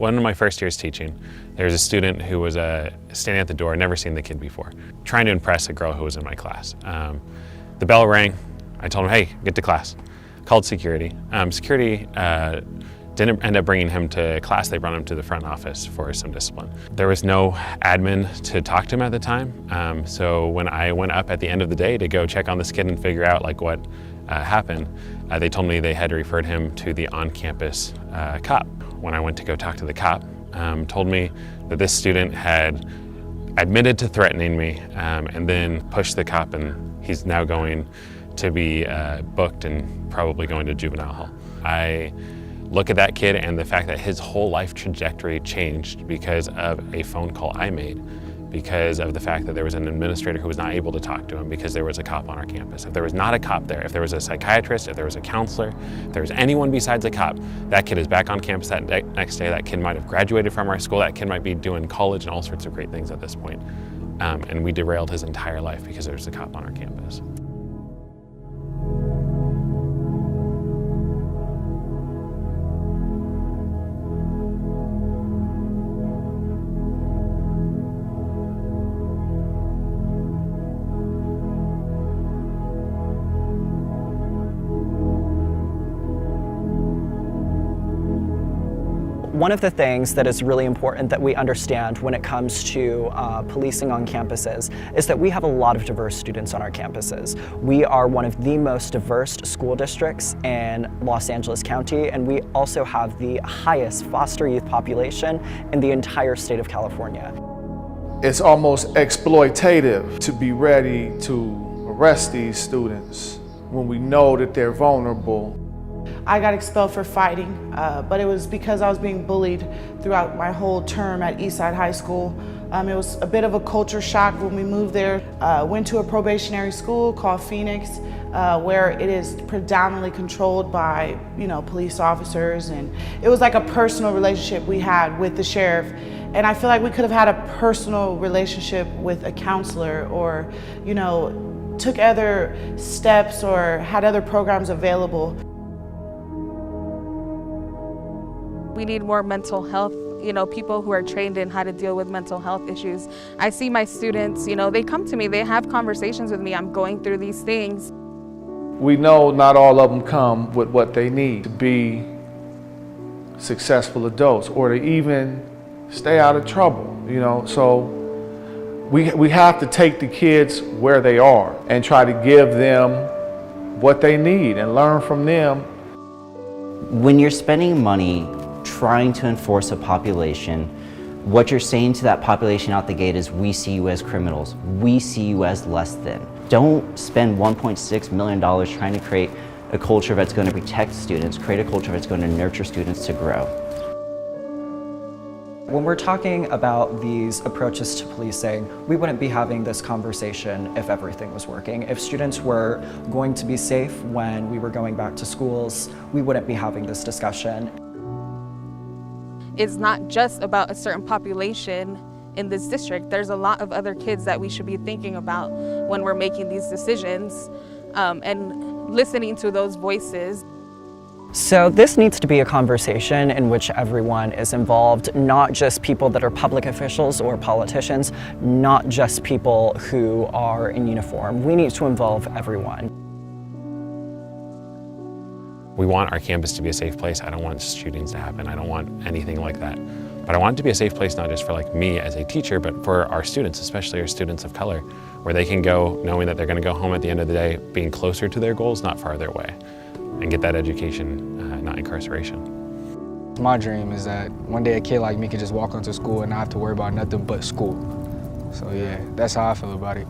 One of my first years teaching, there was a student who was standing at the door, never seen the kid before, trying to impress a girl who was in my class. The bell rang. I told him, hey, get to class. Called security. Security didn't end up bringing him to class. They brought him to the front office for some discipline. There was no admin to talk to him at the time. So when I went up at the end of the day to go check on this kid and figure out like what happened, they told me they had referred him to the on-campus cop. When I went to go talk to the cop, told me that this student had admitted to threatening me and then pushed the cop, and he's now going to be booked and probably going to juvenile hall. I look at that kid and the fact that his whole life trajectory changed because of a phone call I made, because of the fact that there was an administrator who was not able to talk to him because there was a cop on our campus. If there was not a cop there, if there was a psychiatrist, if there was a counselor, if there was anyone besides a cop, that kid is back on campus that next day. That kid might have graduated from our school. That kid might be doing college and all sorts of great things at this point. And we derailed his entire life because there was a cop on our campus. One of the things that is really important that we understand when it comes to policing on campuses is that we have a lot of diverse students on our campuses. We are one of the most diverse school districts in Los Angeles County, and we also have the highest foster youth population in the entire state of California. It's almost exploitative to be ready to arrest these students when we know that they're vulnerable. I got expelled for fighting, but it was because I was being bullied throughout my whole term at Eastside High School. It was a bit of a culture shock when we moved there. Went to a probationary school called Phoenix, where it is predominantly controlled by, police officers, and it was like a personal relationship we had with the sheriff. And I feel like we could have had a personal relationship with a counselor, or, took other steps or had other programs available. We need more mental health, people who are trained in how to deal with mental health issues. I see my students, they come to me, they have conversations with me. I'm going through these things. We know not all of them come with what they need to be successful adults or to even stay out of trouble, So we have to take the kids where they are and try to give them what they need and learn from them. When you're spending money trying to enforce a population, what you're saying to that population out the gate is, we see you as criminals. We see you as less than. Don't spend $1.6 million trying to create a culture that's going to protect students, create a culture that's going to nurture students to grow. When we're talking about these approaches to policing, we wouldn't be having this conversation if everything was working. If students were going to be safe when we were going back to schools, we wouldn't be having this discussion. It's not just about a certain population in this district. There's a lot of other kids that we should be thinking about when we're making these decisions, and listening to those voices. So this needs to be a conversation in which everyone is involved, not just people that are public officials or politicians, not just people who are in uniform. We need to involve everyone. We want our campus to be a safe place. I don't want shootings to happen. I don't want anything like that. But I want it to be a safe place, not just for me as a teacher, but for our students, especially our students of color, where they can go knowing that they're going to go home at the end of the day being closer to their goals, not farther away, and get that education, not incarceration. My dream is that one day a kid like me could just walk into school and not have to worry about nothing but school. So yeah, that's how I feel about it.